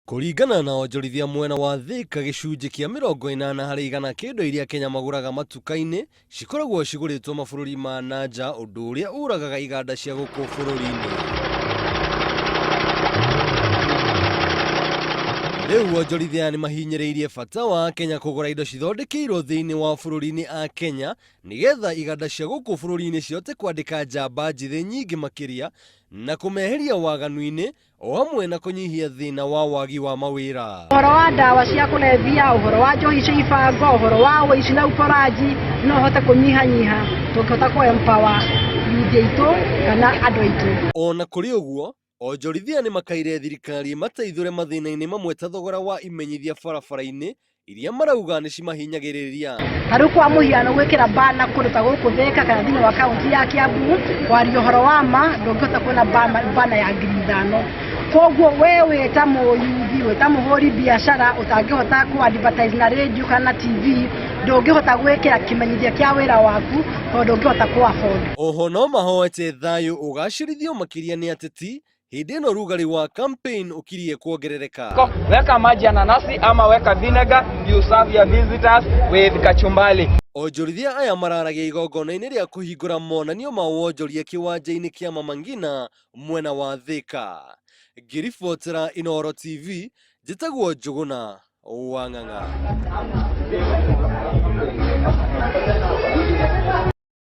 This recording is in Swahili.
Kũringana na onjorithia mwena wa Thika, gĩcunjĩ kĩa 80 harĩ igana kĩa indo iria Kenya magũraga matuka-inĩ cikoragwo cigũrĩtwo mabũrũri ma nanja, ũndũ ũrĩa ũragaga iganda cia gũkũ bũrũri-inĩ. Rĩu onjorithia nĩ mahinyĩrĩirie bata wa Kenya kũgũra indo cithondekeirwo thĩinĩ wa bũrũri-inĩ a Kenya, nĩgetha iganda cia gũkũ bũrũri-inĩ cihote kwandĩka njamba njĩthĩ nyingĩ makĩria na kũmeheria waganu-inĩ, o hamwe na kũnyihia thĩna wa wagi wa mawĩra. Ũhoro wa ndawa cia kũrebia, ũhoro wa njohi cia ibango, ũhoro wa ũici na ũporaji no hote kũnyihanyiha tũkĩhota kũ-empower youth aitũ kana andũ aitũ. Ona kũrĩ ũguo, onjorithia nĩ makaire thirikari mateithũre mathĩna-inĩ mamwe ta thogora wa imenyithia barabara-inĩ iria marauga nĩ cimahinyagĩrĩria. Harĩ kwa mũhiano gwĩkĩra bana kũndũ ta gũkũ Thika kana thĩinĩ wa kaunti ya Kiambu, waria ũhoro wa ma ndũngĩhota kuona bana ya 5,000. Koguo we wĩta mũyuthi, wĩta mũhũri biacara ũtangĩhota kũ-advertise na radio kana TV, ndũngĩhota gwĩkĩra kĩmenyithia kĩa wĩra waku tondũ ndũngĩhota kũ-afford. Oho no mahoete thayũ ũgacĩrithio makĩria nĩ ateti hĩndĩ ĩno rugarĩ wa campaign ũkirie kuongerereka. Weka maji ya nanasi ama weka vinegar, you serve your visitors with kachumbali. Onjorithia aya mararagia igongona-inĩ rĩa kũhingũra monanio ma wonjoria kĩwanja-inĩ kĩa Mama Ngina mwena wa Thika. Ngĩribotera Inooro TV, njĩtagwo Njũgũna wa Ng'ang'a.